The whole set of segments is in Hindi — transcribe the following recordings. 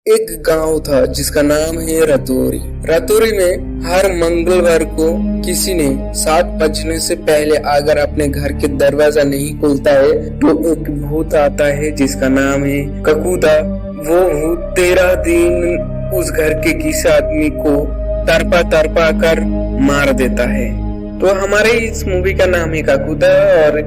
एक गांव था जिसका नाम है रतौरी। रतौरी में हर मंगलवार को किसी ने 7 बजने से पहले अगर अपने घर के दरवाजा नहीं खोलता है तो एक भूत आता है जिसका नाम है ककूदा। वो भूत 13 दिन उस घर के किसी आदमी को तरपा तरपा कर मार देता है। तो हमारे इस मूवी का नाम है ककूदा और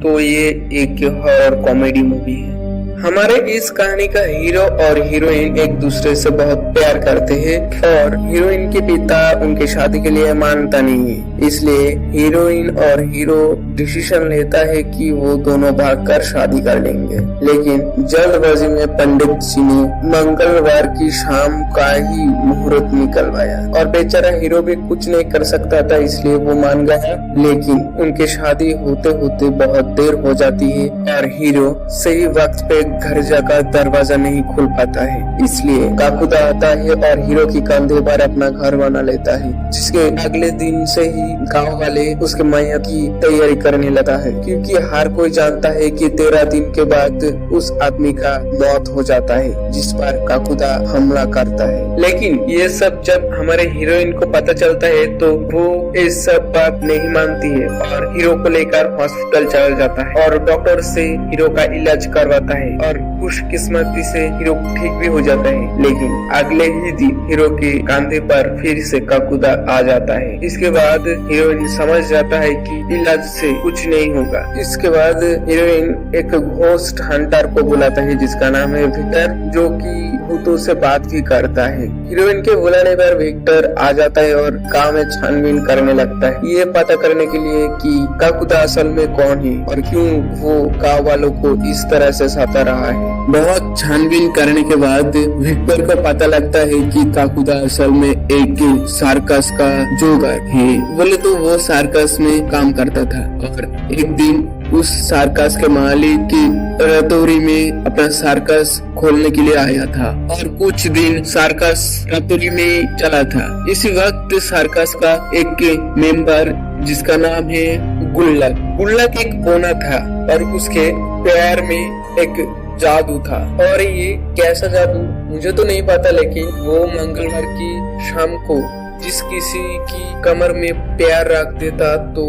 तो ये एक हॉरर कॉमेडी मूवी है। हमारे इस कहानी का हीरो और हीरोइन एक दूसरे से बहुत प्यार करते हैं और हीरोइन के पिता उनके शादी के लिए मानता नहीं है, इसलिए हीरोइन और हीरो डिसीजन लेता है कि वो दोनों भागकर शादी कर लेंगे। लेकिन जल्दबाजी में पंडित जी ने मंगलवार की शाम का ही मुहूर्त निकलवाया और बेचारा हीरो भी कुछ नहीं कर सकता था, इसलिए वो मान गया। लेकिन उनके शादी होते होते बहुत देर हो जाती है और हीरो सही वक्त पे घर जाकर दरवाजा नहीं खोल पाता है, इसलिए काकुदा आता है और हीरो की कंधे पर अपना घर बना लेता है। जिसके अगले दिन से ही गांव वाले उसके मैया की तैयारी करने लगा है, क्योंकि हर कोई जानता है कि 13 दिन के बाद उस आदमी का मौत हो जाता है जिस पर काकुदा हमला करता है। लेकिन ये सब जब हमारे हीरोइन को पता चलता है तो वो इस सब बात नहीं मानती है और हीरो को लेकर हॉस्पिटल चला जाता है और डॉक्टर से हीरो का इलाज करवाता है और खुशकिस्मती से हीरो ठीक भी हो जाता है। लेकिन अगले ही दिन हीरो के कंधे पर फिर से काकुदा आ जाता है। इसके बाद हीरोइन समझ जाता है कि इलाज से कुछ नहीं होगा। इसके बाद हीरोइन एक घोस्ट हंटर को बुलाता है जिसका नाम है विक्टर, जो कि भूतों से बात भी करता है। हीरोइन के बुलाने पर विक्टर आ जाता है और गांव में छानबीन करने लगता है, ये पता करने के लिए कि काकुदा असल में कौन है और क्यों वो गांव वालों को इस तरह से सता रहा है। बहुत छानबीन करने के बाद विक्टर को पता लगता है कि काकुदा असल में एक सर्कस का जोगर है। बोले तो वो सर्कस में काम करता था और एक दिन उस सर्कस के मालिक की रतौरी में अपना सर्कस खोलने के लिए आया था और कुछ दिन सर्कस रतौरी में चला था। इसी वक्त सर्कस का एक मेंबर जिसका नाम है गुल्लक गुल्लक एक कोना था और उसके पैर में एक जादू था। और ये कैसा जादू मुझे तो नहीं पता, लेकिन वो मंगलवार की शाम को जिस किसी की कमर में पैर रख देता तो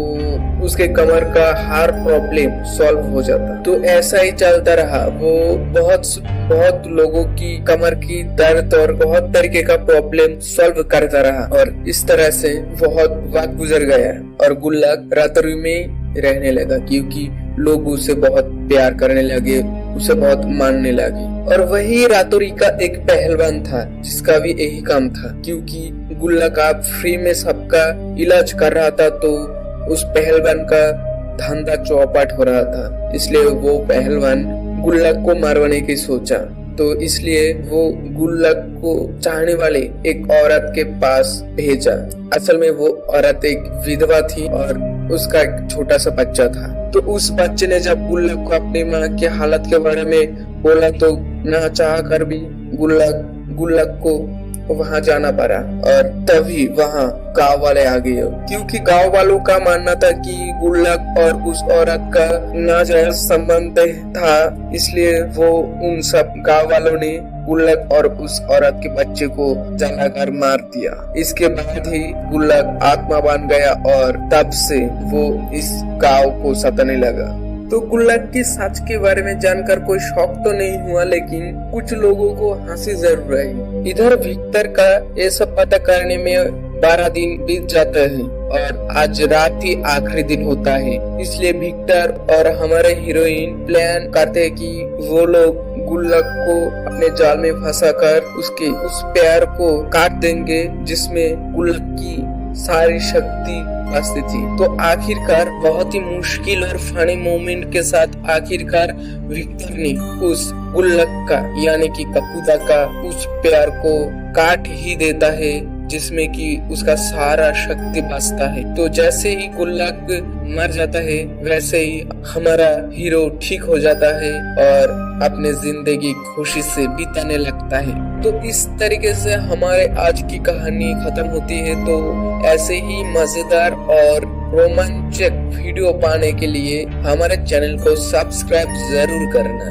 उसके कमर का हर प्रॉब्लम सॉल्व हो जाता। तो ऐसा ही चलता रहा। वो बहुत लोगों की कमर की दर्द और बहुत तरीके का प्रॉब्लम सॉल्व करता रहा और इस तरह से बहुत वक्त गुजर गया और गुल्लक रतौरी में रहने लगा, क्योंकि लोग उसे बहुत प्यार करने लगे, उसे बहुत मानने लगे। और वही रतौरी का एक पहलवान था जिसका भी यही काम था, क्योंकि गुल्लक आप फ्री में सबका इलाज कर रहा था तो उस पहलवान का धंधा चौपट हो रहा था। इसलिए वो पहलवान गुल्लक को मारवाने की सोचा, तो इसलिए वो गुल्लक को चाहने वाले एक औरत के पास भेजा। असल में वो औरत एक विधवा थी और उसका एक छोटा सा बच्चा था। तो उस बच्चे ने जब गुल्लक को अपनी माँ के हालत के बारे में बोला तो ना चाह कर भी गुल्लक को वहाँ जाना पड़ा और तभी वहाँ गांव वाले आ गए, क्योंकि गांव वालों का मानना था कि गुल्लक और उस औरत का नाजायज संबंध था। इसलिए वो उन सब गांव वालों ने गुल्लक और उस औरत के बच्चे को जलाकर मार दिया। इसके बाद ही गुल्लक आत्मा बन गया और तब से वो इस गांव को सताने लगा। तो गुल्लक की सच के बारे में जानकर कोई शौक तो नहीं हुआ, लेकिन कुछ लोगों को हंसी जरूर आई। इधर विक्टर का ये सब पता करने में 12 दिन बीत जाता है और आज रात ही आखिरी दिन होता है। इसलिए विक्टर और हमारे हीरोइन प्लान करते हैं कि वो लोग गुल्लक को अपने जाल में फंसाकर उसके उस पैर को काट देंगे जिसमें गुल्लक की सारी शक्ति बसती थी। तो आखिरकार बहुत ही मुश्किल और फनी मोमेंट के साथ आखिरकार विक्टर ने उस गुल्लक का यानी कि ककूदा का उस पैर को काट ही देता है जिसमें कि उसका सारा शक्ति बचता है। तो जैसे ही गुल्लक मर जाता है वैसे ही हमारा हीरो ठीक हो जाता है और अपने जिंदगी खुशी से बिताने लगता है। तो इस तरीके से हमारे आज की कहानी खत्म होती है। तो ऐसे ही मजेदार और रोमांचक वीडियो पाने के लिए हमारे चैनल को सब्सक्राइब जरूर करना।